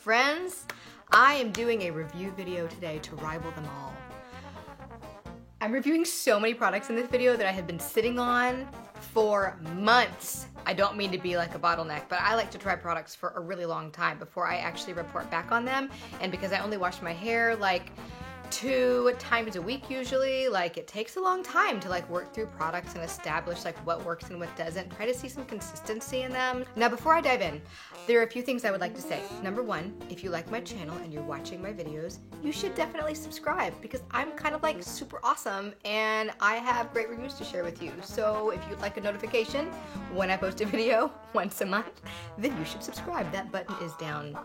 friends? I am doing a review video today to rival them all. I'm reviewing so many products in this video that I have been sitting on for months. I don't mean to be like a bottleneck, but I like to try products for a really long time before I actually report back on them. And because I only wash my hair like 2 times a week usually, like it takes a long time to like work through products and establish like what works and what doesn't. Try to see some consistency in them. Now before I dive in, there are a few things I would like to say. Number one, if you like my channel and you're watching my videos, you should definitely subscribe because I'm kind of like super awesome and I have great reviews to share with you. So if you'd like a notification when I post a video once a month, then you should subscribe. That button is down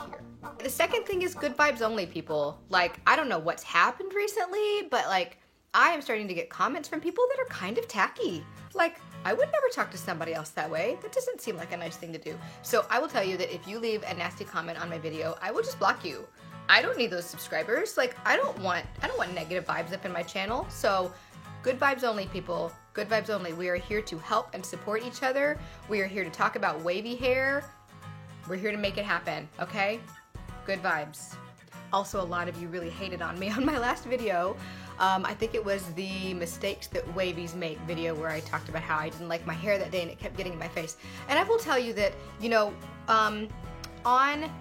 here. The second thing is good vibes only, people. Like, I don't know what's happened recently, but like, I am starting to get comments from people that are kind of tacky. Like, I would never talk to somebody else that way. That doesn't seem like a nice thing to do. So I will tell you that if you leave a nasty comment on my video, I will just block you. I don't need those subscribers. Like, I don't want negative vibes up in my channel. So good vibes only, people. Good vibes only. We are here to help and support each other. We are here to talk about wavy hair. We're here to make it happen, okay? Good vibes. Also, a lot of you really hated on me on my last video. I think it was the mistakes that wavies make video where I talked about how I didn't like my hair that day and it kept getting in my face. And I will tell you that, you know, on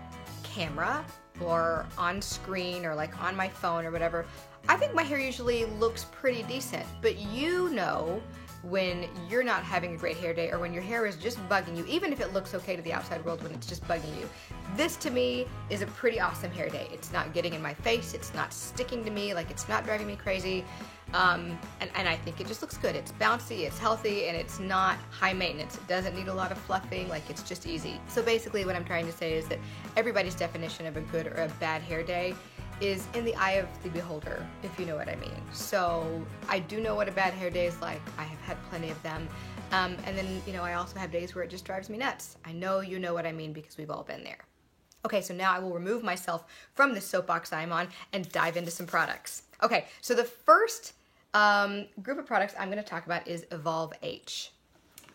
camera or on screen or like on my phone or whatever, I think my hair usually looks pretty decent, but you know when you're not having a great hair day or when your hair is just bugging you, even if it looks okay to the outside world when it's just bugging you. This to me is a pretty awesome hair day. It's not getting in my face, it's not sticking to me, like it's not driving me crazy. And I think it just looks good. It's bouncy, it's healthy, and it's not high maintenance. It doesn't need a lot of fluffing, like it's just easy. So basically what I'm trying to say is that everybody's definition of a good or a bad hair day is in the eye of the beholder, if you know what I mean. So I do know what a bad hair day is like. I have had plenty of them. And then, you know, I also have days where it just drives me nuts. I know you know what I mean because we've all been there. Okay, so now I will remove myself from the soapbox I'm on and dive into some products. Okay, so the first group of products I'm gonna talk about is Evolve H.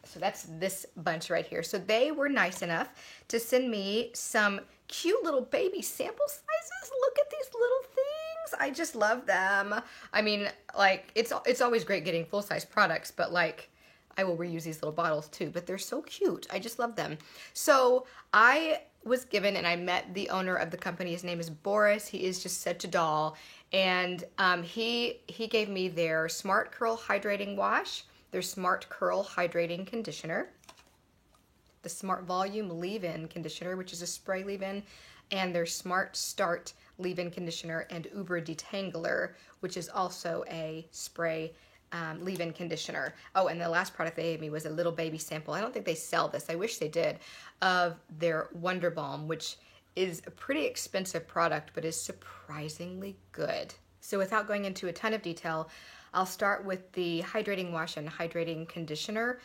So that's this bunch right here. So they were nice enough to send me some cute little baby sample sizes. Look at these little things. I just love them. I mean, like, it's always great getting full-size products, but like, I will reuse these little bottles too, but they're so cute. I just love them. So I was given, and I met the owner of the company. His name is Boris. He is just such a doll. And he gave me their Smart Curl Hydrating Wash, their Smart Curl Hydrating Conditioner, the Smart Volume Leave-In Conditioner, which is a spray leave-in, and their Smart Start Leave-In Conditioner and Uber Detangler, which is also a spray leave-in conditioner. Oh, and the last product they gave me was a little baby sample. I don't think they sell this. I wish they did, of their Wonder Balm, which is a pretty expensive product, but is surprisingly good. So without going into a ton of detail, I'll start with the hydrating wash and hydrating conditioner.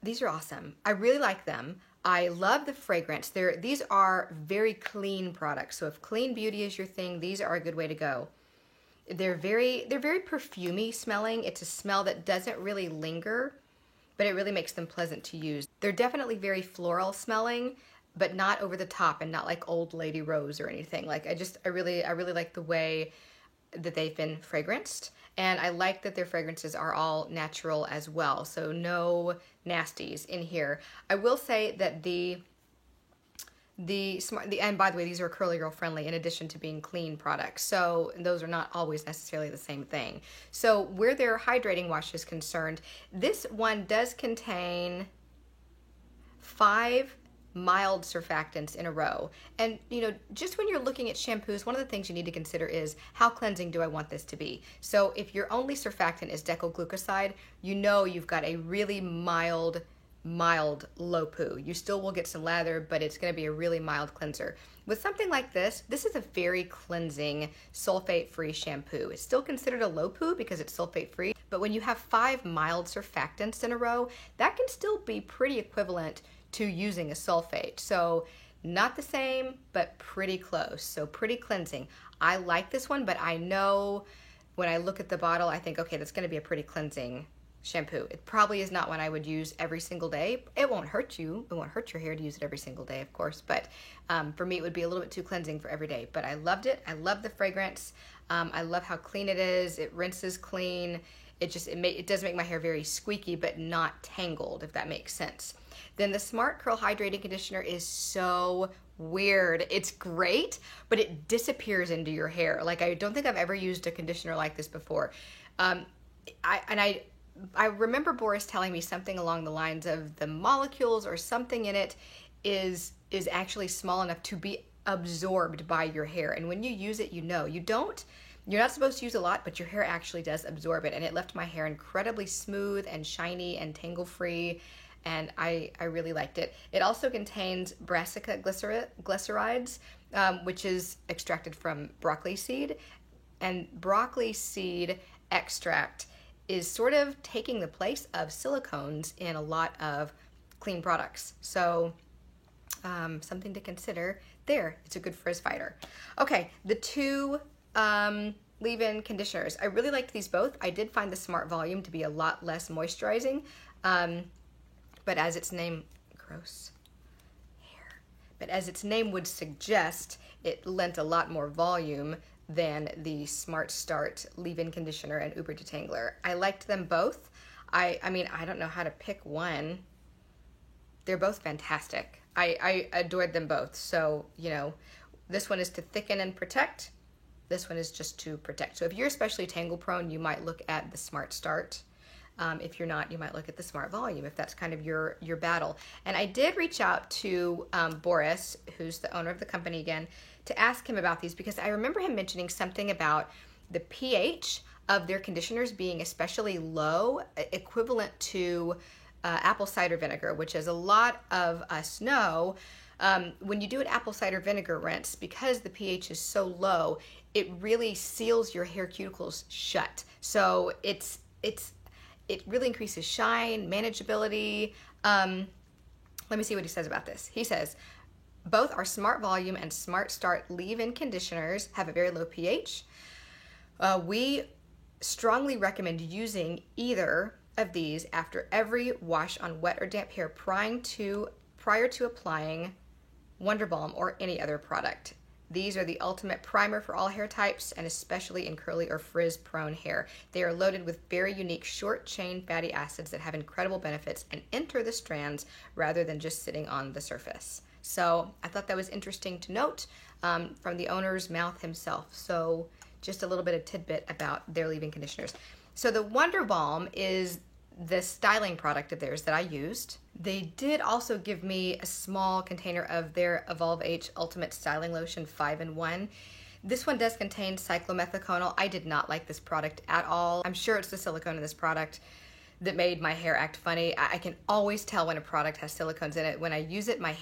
These are awesome. I really like them. I love the fragrance. These are very clean products. So if clean beauty is your thing, these are a good way to go. They're very perfumey smelling. It's a smell that doesn't really linger, but it really makes them pleasant to use. They're definitely very floral smelling, but not over the top and not like Old Lady Rose or anything. Like I really like the way that they've been fragranced. And I like that their fragrances are all natural as well, so no nasties in here. I will say that and by the way, these are Curly Girl friendly in addition to being clean products, so those are not always necessarily the same thing. So where their hydrating wash is concerned, this one does contain 5 mild surfactants in a row. And you know, just when you're looking at shampoos, one of the things you need to consider is how cleansing do I want this to be? So if your only surfactant is decylglucoside, you know you've got a really mild low poo. You still will get some lather, but it's going to be a really mild cleanser. With something like this is a very cleansing sulfate-free shampoo. It's still considered a low poo because it's sulfate-free, but when you have 5 mild surfactants in a row, that can still be pretty equivalent to using a sulfate. So not the same, but pretty close. So pretty cleansing. I like this one, but I know when I look at the bottle, I think, okay, that's gonna be a pretty cleansing shampoo. It probably is not one I would use every single day. It won't hurt you. It won't hurt your hair to use it every single day, of course. But for me, it would be a little bit too cleansing for every day. But I loved it. I love the fragrance. I love how clean it is. It rinses clean. It does make my hair very squeaky, but not tangled, if that makes sense. Then the Smart Curl Hydrating Conditioner is so weird. It's great, but it disappears into your hair. Like, I don't think I've ever used a conditioner like this before. I remember Boris telling me something along the lines of the molecules or something in it is actually small enough to be absorbed by your hair. And when you use it, you're not supposed to use a lot, but your hair actually does absorb it. And it left my hair incredibly smooth and shiny and tangle-free. And I really liked it. It also contains Brassica glycerides, which is extracted from broccoli seed. And broccoli seed extract is sort of taking the place of silicones in a lot of clean products. So something to consider there. It's a good frizz fighter. Okay, the two leave-in conditioners. I really liked these both. I did find the Smart Volume to be a lot less moisturizing. But as its name, but as its name would suggest, it lent a lot more volume than the Smart Start leave-in conditioner and Uber Detangler. I liked them both. I mean, I don't know how to pick one. They're both fantastic. I adored them both. So, you know, this one is to thicken and protect. This one is just to protect. So if you're especially tangle prone, you might look at the Smart Start. If you're not, you might look at the Smart Volume if that's kind of your battle. And I did reach out to Boris, who's the owner of the company again, to ask him about these because I remember him mentioning something about the pH of their conditioners being especially low, equivalent to apple cider vinegar, which as a lot of us know, when you do an apple cider vinegar rinse, because the pH is so low, it really seals your hair cuticles shut. So it really increases shine, manageability. Let me see what he says about this. He says, both our Smart Volume and Smart Start leave-in conditioners have a very low pH. We strongly recommend using either of these after every wash on wet or damp hair prior to applying Wonder Balm or any other product. These are the ultimate primer for all hair types and especially in curly or frizz-prone hair. They are loaded with very unique short-chain fatty acids that have incredible benefits and enter the strands rather than just sitting on the surface. So I thought that was interesting to note from the owner's mouth himself. So just a little bit of tidbit about their leave-in conditioners. So the Wonder Balm is the styling product of theirs that I used. They did also give me a small container of their Evolve H Ultimate Styling Lotion 5-in-1. This one does contain cyclomethaconol. I did not like this product at all. I'm sure it's the silicone in this product that made my hair act funny. I can always tell when a product has silicones in it. When I use it, my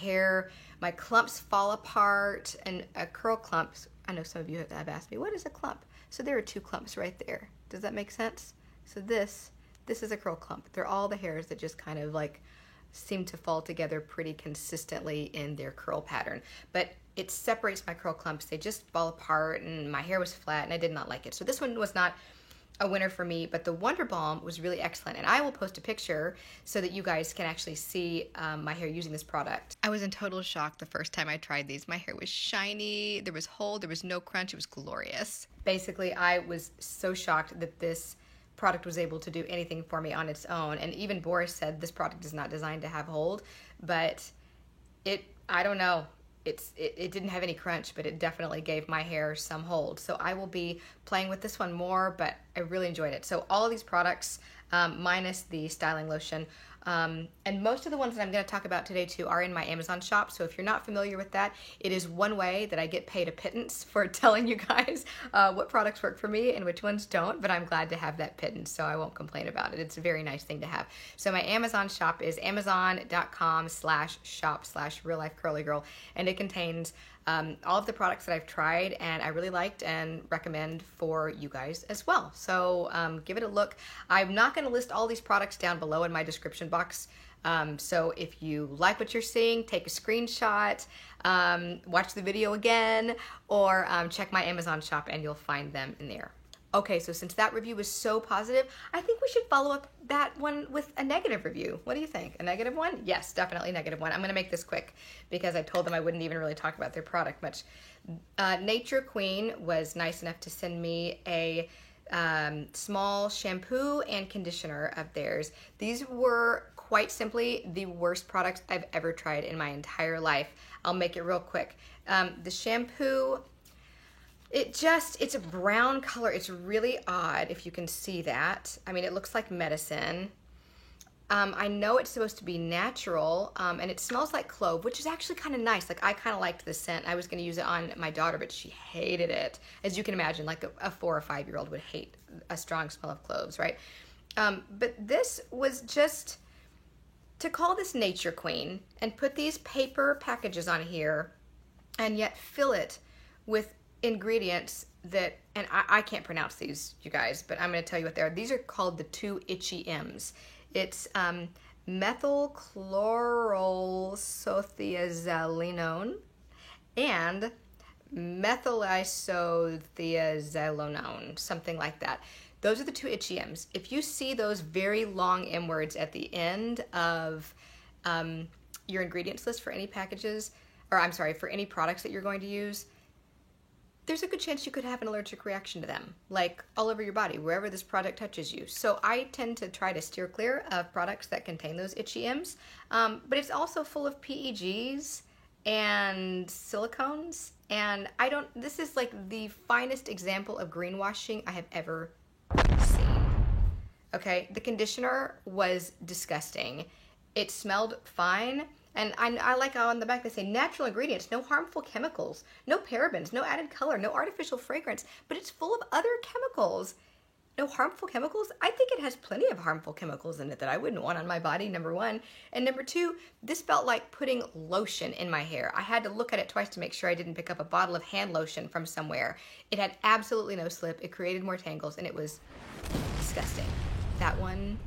clumps fall apart, and curl clumps. I know some of you have asked me, what is a clump? So there are two clumps right there. Does that make sense? So this is a curl clump. They're all the hairs that just kind of like seem to fall together pretty consistently in their curl pattern. But it separates my curl clumps. They just fall apart and my hair was flat and I did not like it. So this one was not a winner for me, but the Wonder Balm was really excellent. And I will post a picture so that you guys can actually see my hair using this product. I was in total shock the first time I tried these. My hair was shiny, there was hold, there was no crunch, it was glorious. Basically, I was so shocked that this product was able to do anything for me on its own. And even Boris said this product is not designed to have hold, but I don't know. It didn't have any crunch, but it definitely gave my hair some hold. So I will be playing with this one more, but I really enjoyed it. So all of these products, minus the styling lotion, and most of the ones that I'm going to talk about today too are in my Amazon shop. So if you're not familiar with that, it is one way that I get paid a pittance for telling you guys what products work for me and which ones don't, but I'm glad to have that pittance, so I won't complain about it. It's a very nice thing to have. So my Amazon shop is amazon.com/shop/real-life-curly-girl, and it contains all of the products that I've tried and I really liked and recommend for you guys as well. So give it a look. I'm not going to list all these products down below in my description box. So if you like what you're seeing, take a screenshot, watch the video again, or check my Amazon shop and you'll find them in there. Okay, so since that review was so positive, I think we should follow up that one with a negative review. What do you think? A negative one? Yes, definitely negative one. I'm gonna make this quick because I told them I wouldn't even really talk about their product much. Nature Queen was nice enough to send me a small shampoo and conditioner of theirs. These were quite simply the worst products I've ever tried in my entire life. I'll make it real quick. The shampoo, it's a brown color. It's really odd if you can see that. I mean, it looks like medicine. I know it's supposed to be natural, and it smells like clove, which is actually kind of nice. Like, I kind of liked the scent. I was going to use it on my daughter, but she hated it. As you can imagine, like a 4 or 5 year old would hate a strong smell of cloves, right? But this was just to call this Nature Queen and put these paper packages on here and yet fill it with ingredients that, and I can't pronounce these, you guys, but I'm going to tell you what they are. These are called the 2 itchy M's. It's methylchlorothiazolinone and methylisothiazolonone, something like that. Those are the 2 itchy M's. If you see those very long M words at the end of your ingredients list for any packages, or I'm sorry, for any products that you're going to use, there's a good chance you could have an allergic reaction to them, like all over your body, wherever this product touches you. So I tend to try to steer clear of products that contain those itchy M's, but it's also full of PEGs and silicones, and this is like the finest example of greenwashing I have ever seen. Okay, the conditioner was disgusting. It smelled fine. And I like how on the back they say natural ingredients, no harmful chemicals, no parabens, no added color, no artificial fragrance, but it's full of other chemicals. No harmful chemicals? I think it has plenty of harmful chemicals in it that I wouldn't want on my body, number one. And number two, this felt like putting lotion in my hair. I had to look at it twice to make sure I didn't pick up a bottle of hand lotion from somewhere. It had absolutely no slip. It created more tangles, and it was disgusting. That one,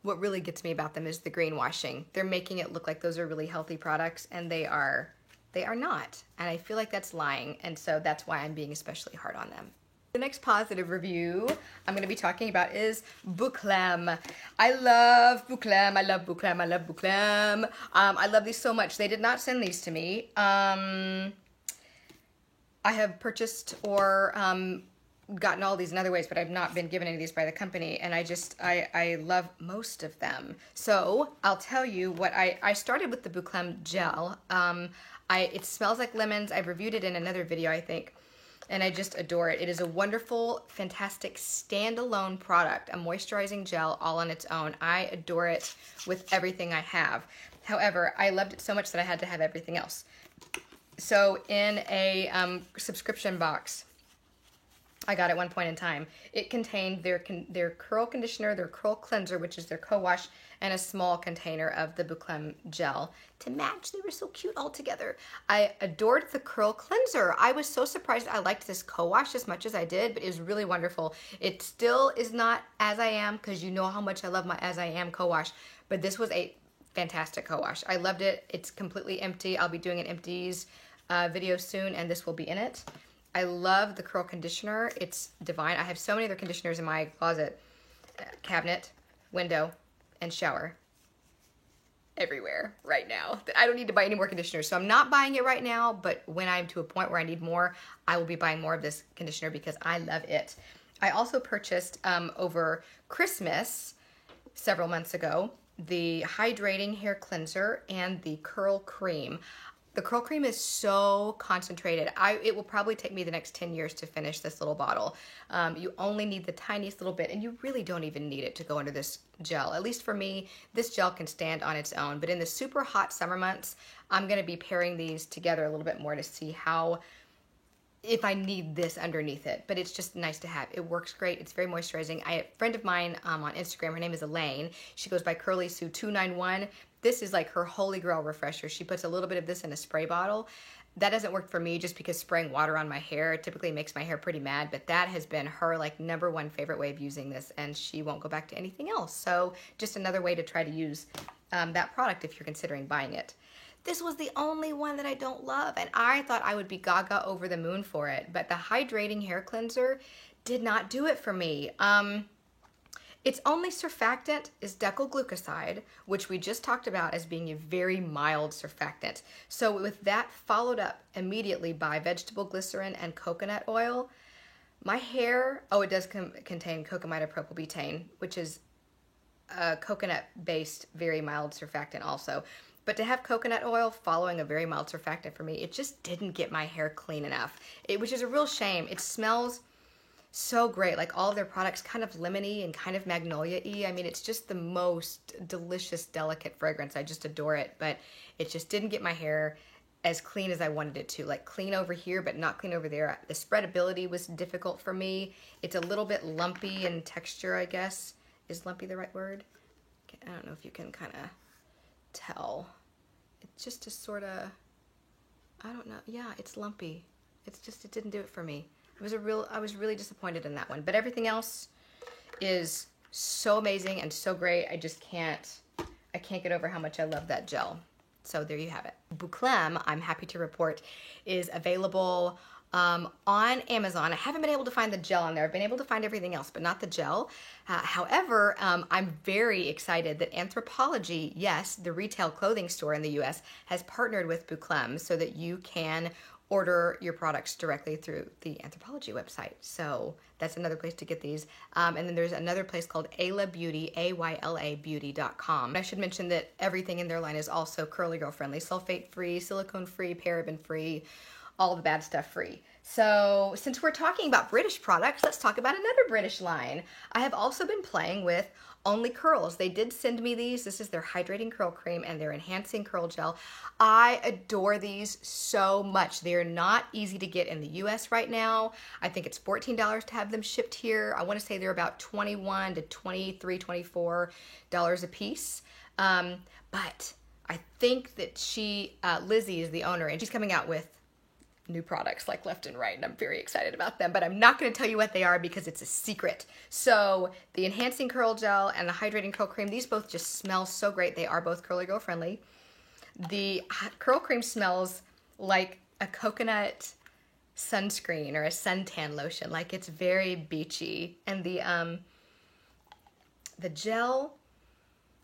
what really gets me about them is the greenwashing. They're making it look like those are really healthy products, and they are not. And I feel like that's lying, and so that's why I'm being especially hard on them. The next positive review I'm going to be talking about is Bouclem. I love Bouclem. I love Bouclem. I love Bouclem. I love these so much. They did not send these to me. I have purchased or gotten all these in other ways, but I've not been given any of these by the company, and I love most of them. So I'll tell you what I started with the Bouclem gel. It smells like lemons. I've reviewed it in another video, I think, and I just adore it. It is a wonderful, fantastic standalone product, a moisturizing gel all on its own. I adore it with everything I have. However, I loved it so much that I had to have everything else. So in a subscription box I got at one point in time, it contained their curl conditioner, their curl cleanser, which is their co-wash, and a small container of the Bouclem gel to match. They were so cute all together. I adored the curl cleanser. I was so surprised I liked this co-wash as much as I did, but it was really wonderful. It still is not As I Am, because you know how much I love my As I Am co-wash, but this was a fantastic co-wash. I loved it. It's completely empty. I'll be doing an empties video soon, and this will be in it. I love the curl conditioner. It's divine. I have so many other conditioners in my closet, cabinet, window, and shower. Everywhere right now. I don't need to buy any more conditioners. So I'm not buying it right now, but when I'm to a point where I need more, I will be buying more of this conditioner because I love it. I also purchased over Christmas several months ago the hydrating hair cleanser and the curl cream. The curl cream is so concentrated. It will probably take me the next 10 years to finish this little bottle. You only need the tiniest little bit, and you really don't even need it to go under this gel. At least for me, this gel can stand on its own. But in the super hot summer months, I'm going to be pairing these together a little bit more to see if I need this underneath it. But it's just nice to have. It works great. It's very moisturizing. A friend of mine on Instagram, her name is Elaine. She goes by Curly Sue 291. This is like her holy grail refresher. She puts a little bit of this in a spray bottle. That doesn't work for me just because spraying water on my hair typically makes my hair pretty mad, but that has been her like #1 favorite way of using this, and she won't go back to anything else. So just another way to try to use that product if you're considering buying it. this was the only one that I don't love, and I thought I would be gaga over the moon for it, but the hydrating hair cleanser did not do it for me. Its only surfactant is decylglucoside, which we just talked about as being a very mild surfactant. So with that followed up immediately by vegetable glycerin and coconut oil, my hair, oh, it does contain cocamidopropylbutane, which is a coconut-based, very mild surfactant also. But to have coconut oil following a very mild surfactant for me, it just didn't get my hair clean enough, which is a real shame. It smells so great, like all of their products, kind of lemony and kind of magnolia-y. I mean, it's just the most delicious, delicate fragrance. I just adore it, but it just didn't get my hair as clean as I wanted it to, like clean over here, but not clean over there. The spreadability was difficult for me. It's a little bit lumpy in texture, I guess. Is lumpy the right word? I don't know if you can kind of tell. It's just a sort of, I don't know. Yeah, it's lumpy. It's just, it didn't do it for me. I was really disappointed in that one. But everything else is so amazing and so great. I can't get over how much I love that gel. So there you have it. Bouclem, I'm happy to report, is available on Amazon. I haven't been able to find the gel on there. I've been able to find everything else, but not the gel. However, I'm very excited that Anthropologie, yes, the retail clothing store in the US, has partnered with Bouclem so that you can order your products directly through the Anthropologie website. So that's another place to get these. And then there's another place called Ayla Beauty, AYLA Beauty.com. I should mention that everything in their line is also Curly Girl friendly, sulfate free, silicone free, paraben free, all the bad stuff free. So since we're talking about British products, let's talk about another British line. I have also been playing with Only Curls. They did send me these. This is their hydrating curl cream and their enhancing curl gel. I adore these so much. They're not easy to get in the US right now. I think it's $14 to have them shipped here. I want to say they're about $21 to $23, $24 a piece. But I think that Lizzie is the owner, and she's coming out with new products like left and right, and I'm very excited about them, but I'm not going to tell you what they are because it's a secret. So the enhancing curl gel and the hydrating curl cream, these both just smell so great. They are both Curly Girl friendly. The curl cream smells like a coconut sunscreen or a suntan lotion, like it's very beachy, and the gel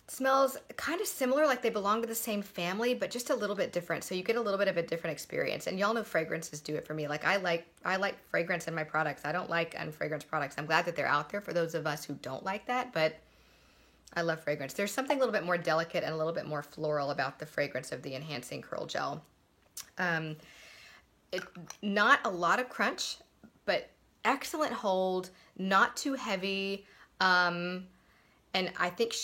smells kind of similar, like they belong to the same family, but just a little bit different. So you get a little bit of a different experience. And y'all know fragrances do it for me. Like I like fragrance in my products. I don't like unfragranced products. I'm glad that they're out there for those of us who don't like that, but I love fragrance. There's something a little bit more delicate and a little bit more floral about the fragrance of the enhancing curl gel. Not a lot of crunch, but excellent hold, not too heavy. And I think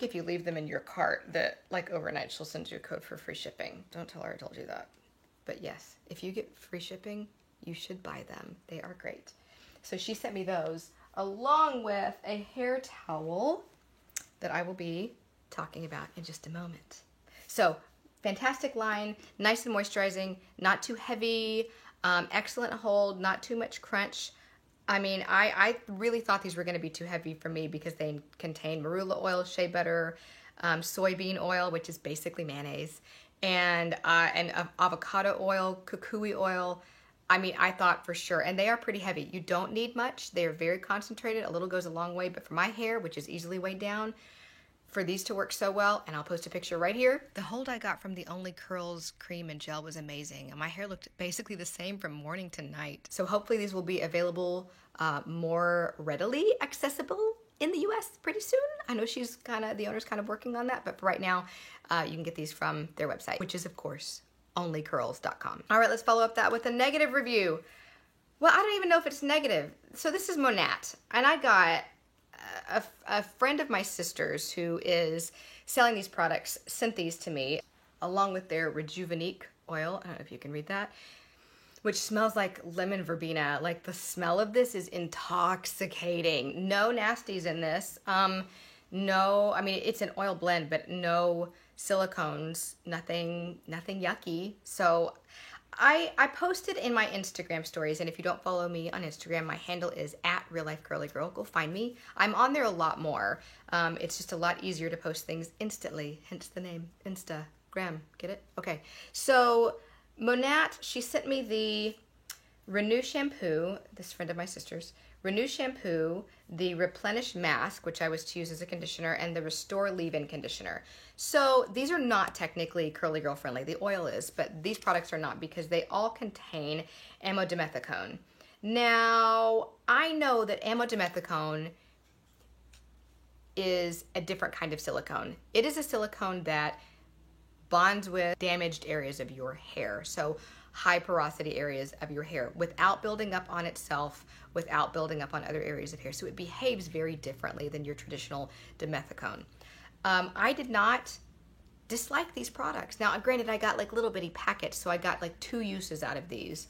if you leave them in your cart, that like overnight, she'll send you a code for free shipping. Don't tell her I told you that. But yes, if you get free shipping, you should buy them. They are great. So she sent me those along with a hair towel that I will be talking about in just a moment. So fantastic line, nice and moisturizing, not too heavy, excellent hold, not too much crunch. I mean, I really thought these were going to be too heavy for me because they contain marula oil, shea butter, soybean oil, which is basically mayonnaise, and avocado oil, kukui oil. I mean, I thought for sure, and they are pretty heavy. You don't need much. They are very concentrated. A little goes a long way, but for my hair, which is easily weighed down, for these to work so well, and I'll post a picture right here. The hold I got from the Only Curls cream and gel was amazing, and my hair looked basically the same from morning to night. So hopefully these will be available more readily accessible in the US pretty soon. I know the owner's kind of working on that, but for right now, you can get these from their website, which is of course onlycurls.com. All right, let's follow up that with a negative review. Well, I don't even know if it's negative. So this is Monat, and I got a friend of my sister's who is selling these products sent these to me along with their Rejuvenique oil. I don't know if you can read that, which smells like lemon verbena. Like the smell of this is intoxicating. No nasties in this. No, I mean, it's an oil blend, but no silicones, nothing yucky. So I posted in my Instagram stories, and if you don't follow me on Instagram, my handle is @RealLifeCurlyGirl. Go find me. I'm on there a lot more. It's just a lot easier to post things instantly, hence the name Instagram. Graham, get it? Okay. So Monat, she sent me the Renew shampoo, this friend of my sister's, Renew shampoo, the Replenish mask, which I was to use as a conditioner, and the Restore leave-in conditioner. So these are not technically Curly Girl friendly. The oil is, but these products are not because they all contain amodimethicone. Now, I know that amodimethicone is a different kind of silicone. It is a silicone that bonds with damaged areas of your hair. So high porosity areas of your hair without building up on itself, without building up on other areas of hair. So it behaves very differently than your traditional dimethicone. I did not dislike these products. Now, granted, I got like little bitty packets, so I got like 2 uses out of these.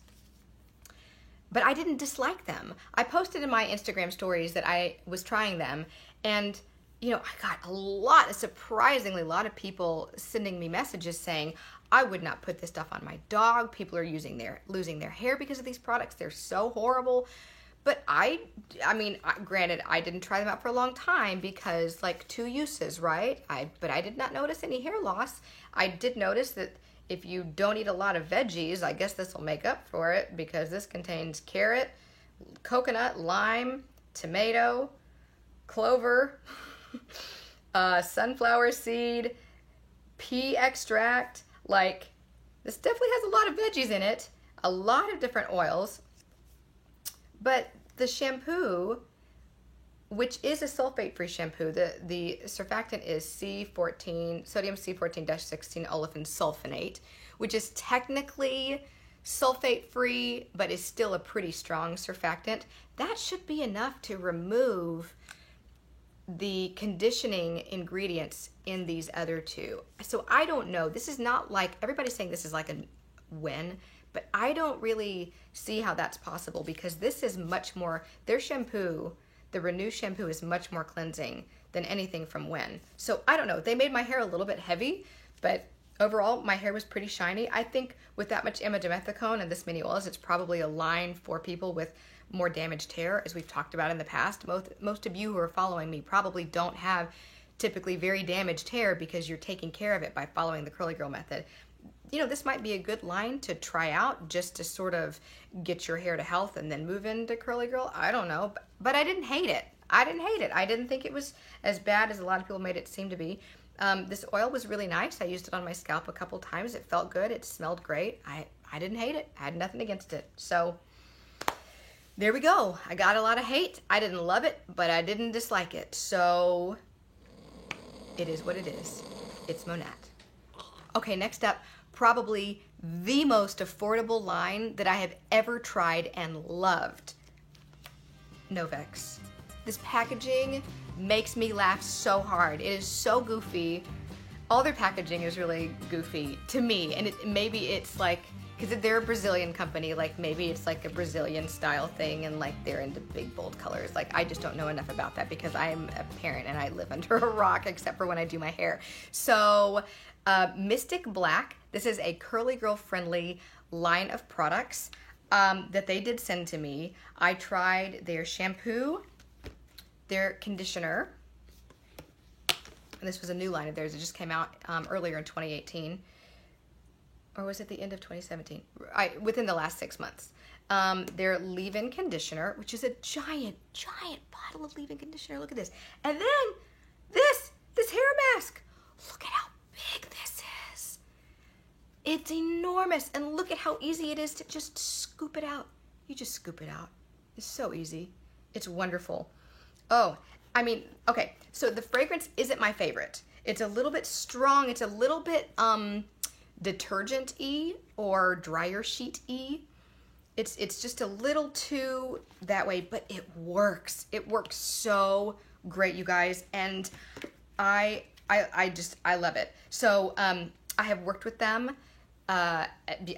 But I didn't dislike them. I posted in my Instagram stories that I was trying them, and you know, I got surprisingly a lot of people sending me messages saying, I would not put this stuff on my dog. People are losing their hair because of these products. They're so horrible. But I mean, granted, I didn't try them out for a long time because like 2 uses, right? But I did not notice any hair loss. I did notice that if you don't eat a lot of veggies, I guess this will make up for it because this contains carrot, coconut, lime, tomato, clover, sunflower seed, pea extract. Like, this definitely has a lot of veggies in it, a lot of different oils. But the shampoo, which is a sulfate-free shampoo, the surfactant is C14, sodium C14-16 olefin sulfonate, which is technically sulfate-free, but is still a pretty strong surfactant. That should be enough to remove the conditioning ingredients in these other 2. So I don't know. This is not like, everybody's saying this is like a Wen, but I don't really see how that's possible because this is much more, their shampoo, the Renew shampoo is much more cleansing than anything from Wen. So I don't know. They made my hair a little bit heavy, but overall my hair was pretty shiny. I think with that much amodimethicone and this many oils, it's probably a line for people with more damaged hair, as we've talked about in the past. Most of you who are following me probably don't have typically very damaged hair because you're taking care of it by following the Curly Girl method. You know, this might be a good line to try out just to sort of get your hair to health and then move into Curly Girl. I don't know, but I didn't hate it. I didn't think it was as bad as a lot of people made it seem to be. This oil was really nice. I used it on my scalp a couple times. It felt good. It smelled great. I didn't hate it. I had nothing against it. So there we go. I got a lot of hate. I didn't love it, but I didn't dislike it. So it is what it is. It's Monat. Okay, next up, probably the most affordable line that I have ever tried and loved. Novex. This packaging makes me laugh so hard. It is so goofy. All their packaging is really goofy to me, and maybe it's like, because they're a Brazilian company, like maybe it's like a Brazilian style thing and like they're into big bold colors. Like I just don't know enough about that because I am a parent and I live under a rock except for when I do my hair. So Mystic Black, this is a Curly Girl friendly line of products that they did send to me. I tried their shampoo, their conditioner, and this was a new line of theirs. It just came out earlier in 2018. Or was it the end of 2017? Within the last 6 months. Their leave-in conditioner, which is a giant bottle of leave-in conditioner. Look at this. And then this hair mask. Look at how big this is. It's enormous. And look at how easy it is to just scoop it out. You just scoop it out. It's so easy. It's wonderful. Oh, I mean, okay. So the fragrance isn't my favorite. It's a little bit strong. It's a little bit, detergent-y or dryer sheet-y. It's just a little too that way, but it works. It works so great, you guys, and I love it. So I have worked with them. I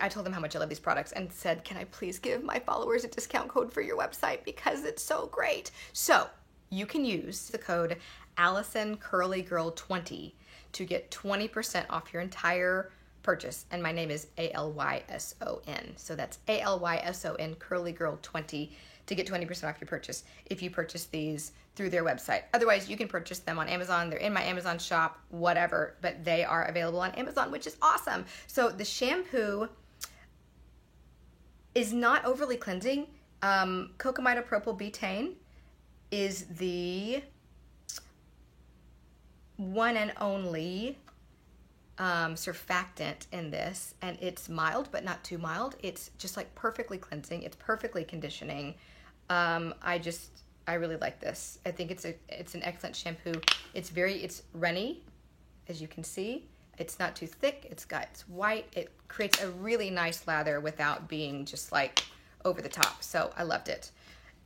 told them how much I love these products and said, can I please give my followers a discount code for your website because it's so great. So you can use the code AlysonCurlyGirl20 to get 20% off your entire purchase, and my name is ALYSON. So that's ALYSON Curly Girl 20 to get 20% off your purchase if you purchase these through their website. Otherwise, you can purchase them on Amazon. They're in my Amazon shop, whatever, but they are available on Amazon, which is awesome. So the shampoo is not overly cleansing. Cocamidopropyl betaine is the one and only surfactant in this, and it's mild but not too mild. It's just like perfectly cleansing. It's perfectly conditioning. I really like this. I think it's an excellent shampoo. It's runny, as you can see. It's not too thick. It's white. It creates a really nice lather without being just like over the top. So I loved it.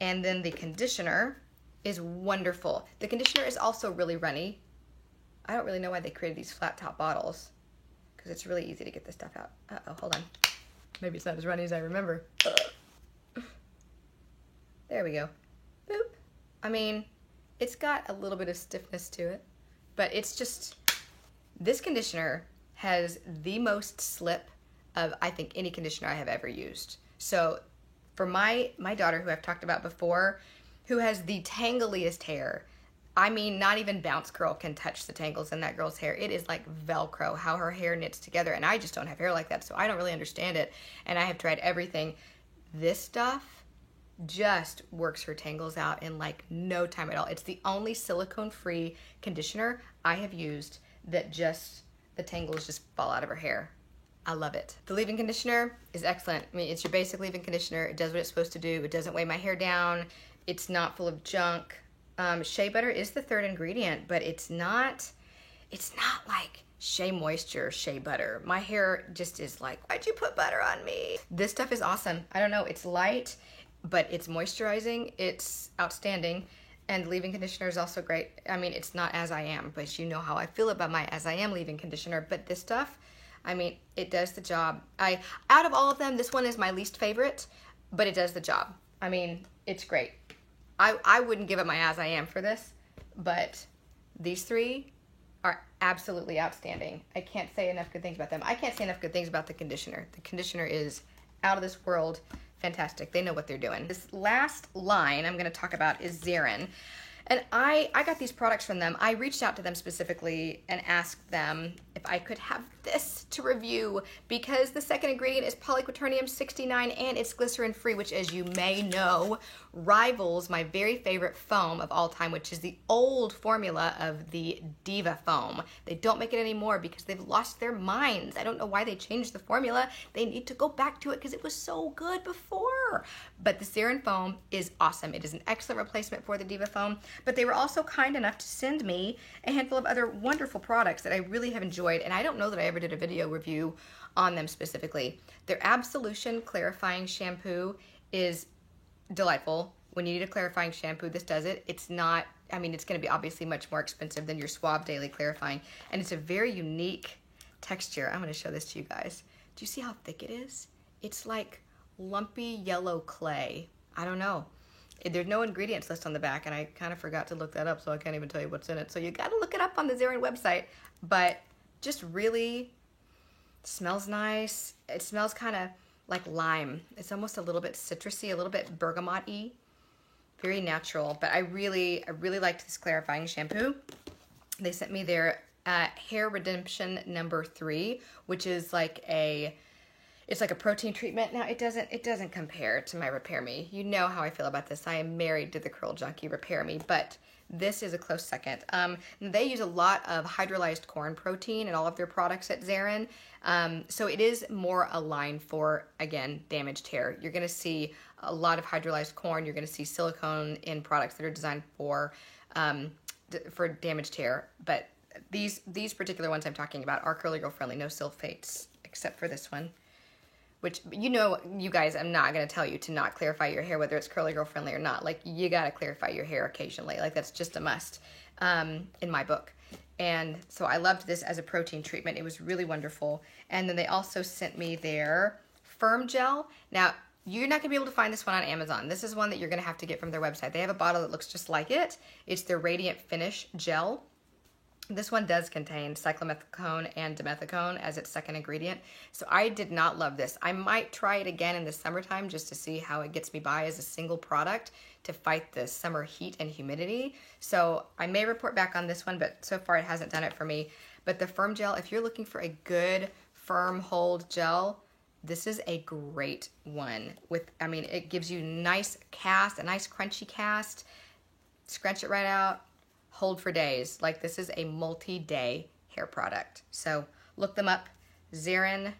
And then the conditioner is wonderful. The conditioner is also really runny. I don't really know why they created these flat top bottles, because it's really easy to get this stuff out. Uh-oh, hold on. Maybe it's not as runny as I remember. There we go. Boop. I mean, it's got a little bit of stiffness to it, but it's just, this conditioner has the most slip of, I think, any conditioner I have ever used. So for my daughter, who I've talked about before, who has the tangliest hair, I mean, not even Bounce Curl can touch the tangles in that girl's hair. It is like Velcro, how her hair knits together. And I just don't have hair like that, so I don't really understand it. And I have tried everything. This stuff just works her tangles out in like no time at all. It's the only silicone-free conditioner I have used that just, the tangles just fall out of her hair. I love it. The leave-in conditioner is excellent. I mean, it's your basic leave-in conditioner. It does what it's supposed to do. It doesn't weigh my hair down. It's not full of junk. Shea butter is the third ingredient, but it's not like Shea Moisture shea butter. My hair just is like, why'd you put butter on me? This stuff is awesome. I don't know, it's light, but it's moisturizing. It's outstanding. And leave-in conditioner is also great. I mean, it's not As I Am, but you know how I feel about my As I Am leave-in conditioner. But this stuff, I mean, it does the job. Out of all of them, this one is my least favorite, but it does the job. I mean, it's great. I wouldn't give it my As I Am for this, but these three are absolutely outstanding. I can't say enough good things about them. I can't say enough good things about the conditioner. The conditioner is out of this world fantastic. They know what they're doing. This last line I'm going to talk about is Zarin. And I got these products from them. I reached out to them specifically and asked them if I could have this to review, because the second ingredient is polyquaternium 69 and it's glycerin free, which, as you may know, rivals my very favorite foam of all time, which is the old formula of the Diva foam. They don't make it anymore because they've lost their minds. I don't know why they changed the formula. They need to go back to it because it was so good before. But the Zarin foam is awesome. It is an excellent replacement for the Diva foam. But they were also kind enough to send me a handful of other wonderful products that I really have enjoyed, and I don't know that I ever did a video review on them specifically. Their Absolution Clarifying Shampoo is delightful. When you need a clarifying shampoo, this does it. It's not, I mean, it's going to be obviously much more expensive than your Suave Daily Clarifying, and it's a very unique texture. I'm going to show this to you guys. Do you see how thick it is? It's like lumpy yellow clay. I don't know. There's no ingredients list on the back, and I kind of forgot to look that up, so I can't even tell you what's in it. So you got to look it up on the Zarin website, but just really smells nice. It smells kind of like lime. It's almost a little bit citrusy, a little bit bergamot-y. Very natural, but I really liked this clarifying shampoo. They sent me their Hair Redemption number 3, which is like it's like a protein treatment. Now, it doesn't compare to my Repair Me. You know how I feel about this. I am married to the Curl Junkie Repair Me, but this is a close second. They use a lot of hydrolyzed corn protein in all of their products at Zarin. So it is more a line for, again, damaged hair. You're going to see a lot of hydrolyzed corn. You're going to see silicone in products that are designed for damaged hair. But these particular ones I'm talking about are Curly Girl friendly, no sulfates, except for this one. Which, you know, you guys, I'm not going to tell you to not clarify your hair, whether it's Curly Girl friendly or not. Like, you got to clarify your hair occasionally. Like, that's just a must in my book. And so I loved this as a protein treatment. It was really wonderful. And then they also sent me their Firm Gel. Now, you're not going to be able to find this one on Amazon. This is one that you're going to have to get from their website. They have a bottle that looks just like it. It's their Radiant Finish Gel. This one does contain cyclomethicone and dimethicone as its second ingredient. So I did not love this. I might try it again in the summertime just to see how it gets me by as a single product to fight the summer heat and humidity. So I may report back on this one, but so far it hasn't done it for me. But the Firm Gel, if you're looking for a good firm hold gel, this is a great one. I mean, it gives you nice cast, a nice crunchy cast. Scrunch it right out. Hold for days. Like, this is a multi-day hair product. So look them up. Zarin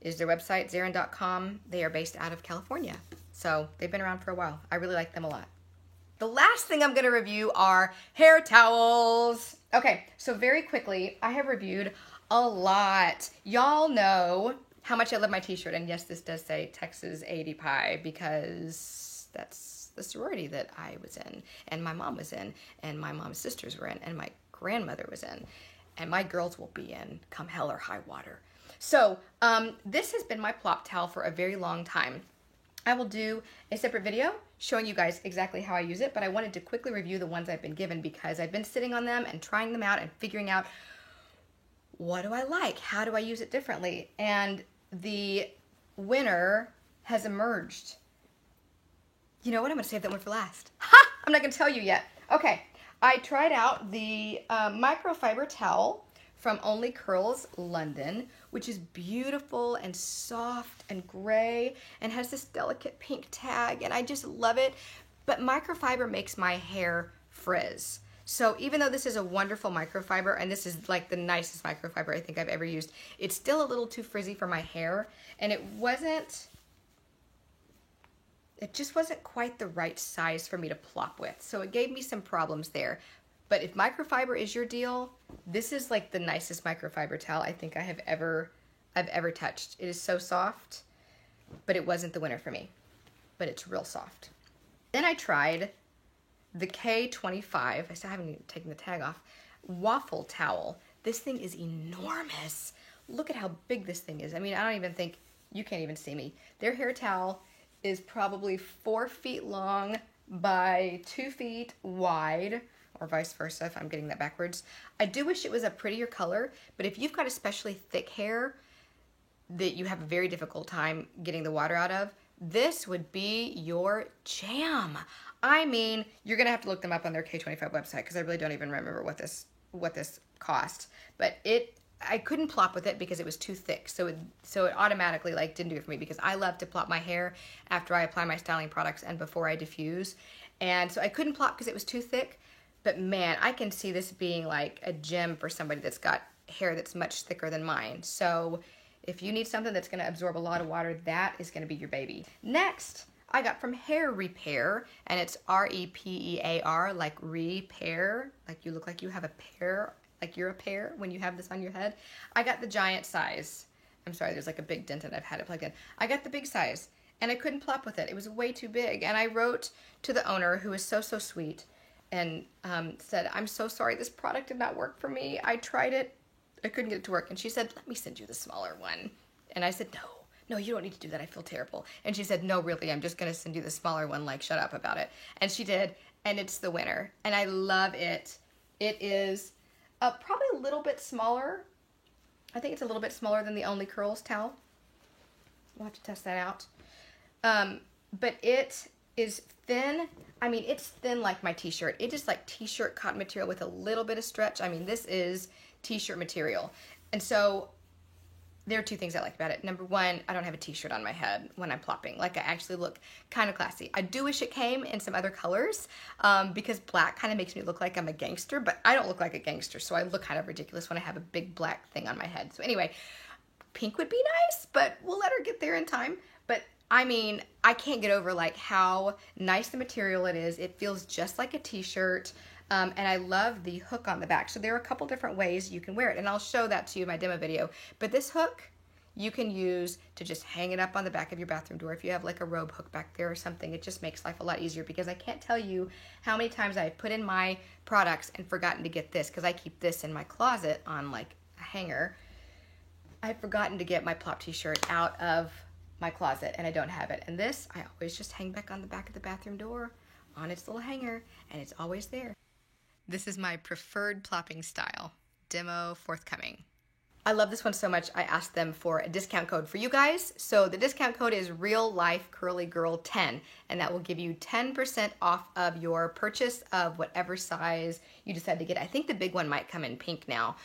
is their website, zarin.com. They are based out of California. So they've been around for a while. I really like them a lot. The last thing I'm going to review are hair towels. Okay, so very quickly, I have reviewed a lot. Y'all know how much I love my t-shirt. And yes, this does say Texas A&D Pie because that's the sorority that I was in, and my mom was in, and my mom's sisters were in, and my grandmother was in, and my girls will be in come hell or high water. So this has been my plop towel for a very long time. I will do a separate video showing you guys exactly how I use it, but I wanted to quickly review the ones I've been given because I've been sitting on them and trying them out and figuring out, what do I like? How do I use it differently? And the winner has emerged. You know what? I'm going to save that one for last. Ha! I'm not going to tell you yet. Okay. I tried out the microfiber towel from Only Curls London, which is beautiful and soft and gray and has this delicate pink tag, and I just love it. But microfiber makes my hair frizz. So even though this is a wonderful microfiber, and this is like the nicest microfiber I think I've ever used, it's still a little too frizzy for my hair, and it just wasn't quite the right size for me to plop with. So it gave me some problems there. But if microfiber is your deal, this is like the nicest microfiber towel I think I've ever touched. It is so soft, but it wasn't the winner for me. But it's real soft. Then I tried the K25, I still haven't even taken the tag off, waffle towel. This thing is enormous. Look at how big this thing is. I mean, I don't even think, you can't even see me. Their hair towel is probably 4 feet long by 2 feet wide, or vice versa if I'm getting that backwards. I do wish it was a prettier color, but if you've got especially thick hair that you have a very difficult time getting the water out of, this would be your jam. I mean, you're gonna have to look them up on their K25 website because I really don't even remember what this cost. But I couldn't plop with it because it was too thick. So it automatically like didn't do it for me because I love to plop my hair after I apply my styling products and before I diffuse. And so I couldn't plop because it was too thick. But man, I can see this being like a gem for somebody that's got hair that's much thicker than mine. So if you need something that's gonna absorb a lot of water, that is gonna be your baby. Next, I got from Hair Repair, and it's R-E-P-E-A-R, like repair, like you look like you have a pear, like you're a pear when you have this on your head. I got the giant size. I'm sorry, there's like a big dent and I've had it plugged in. I got the big size, and I couldn't plop with it. It was way too big, and I wrote to the owner, who is so sweet, and said, I'm so sorry, this product did not work for me. I tried it, I couldn't get it to work. And she said, let me send you the smaller one. And I said, no, you don't need to do that. I feel terrible. And she said, no, really, I'm just going to send you the smaller one. Like, shut up about it. And she did. And it's the winner. And I love it. It is probably a little bit smaller. I think it's a little bit smaller than the Only Curls towel. We'll have to test that out. But it is thin. I mean, it's thin like my t-shirt. It is like t-shirt cotton material with a little bit of stretch. I mean, this is t-shirt material. And so there are two things I like about it. Number one, I don't have a t-shirt on my head when I'm plopping. Like, I actually look kind of classy. I do wish it came in some other colors because black kind of makes me look like I'm a gangster, but I don't look like a gangster, so I look kind of ridiculous when I have a big black thing on my head. So anyway, pink would be nice, but we'll let her get there in time. But I mean, I can't get over like how nice the material it is. It feels just like a t-shirt. And I love the hook on the back. So there are a couple different ways you can wear it, and I'll show that to you in my demo video. But this hook you can use to just hang it up on the back of your bathroom door if you have like a robe hook back there or something. It just makes life a lot easier because I can't tell you how many times I've put in my products and forgotten to get this because I keep this in my closet on like a hanger. I've forgotten to get my plop t-shirt out of my closet and I don't have it. And this I always just hang back on the back of the bathroom door on its little hanger, and it's always there. This is my preferred plopping style. Demo forthcoming. I love this one so much, I asked them for a discount code for you guys. So the discount code is Real Life Curly Girl 10, and that will give you 10% off of your purchase of whatever size you decide to get. I think the big one might come in pink now.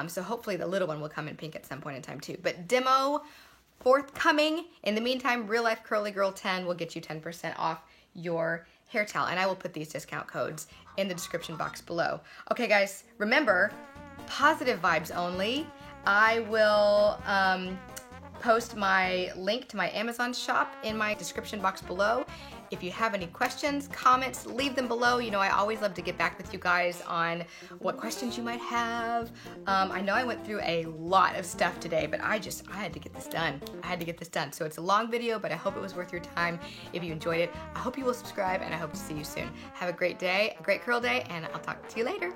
So hopefully the little one will come in pink at some point in time too. But demo forthcoming. In the meantime, Real Life Curly Girl 10 will get you 10% off your hair towel. And I will put these discount codes in the description box below. Okay guys, remember, positive vibes only. I will post my link to my Amazon shop in my description box below. If you have any questions, comments, leave them below. You know, I always love to get back with you guys on what questions you might have. I know I went through a lot of stuff today, but I had to get this done. I had to get this done. So it's a long video, but I hope it was worth your time. If you enjoyed it, I hope you will subscribe, and I hope to see you soon. Have a great day, a great curl day, and I'll talk to you later.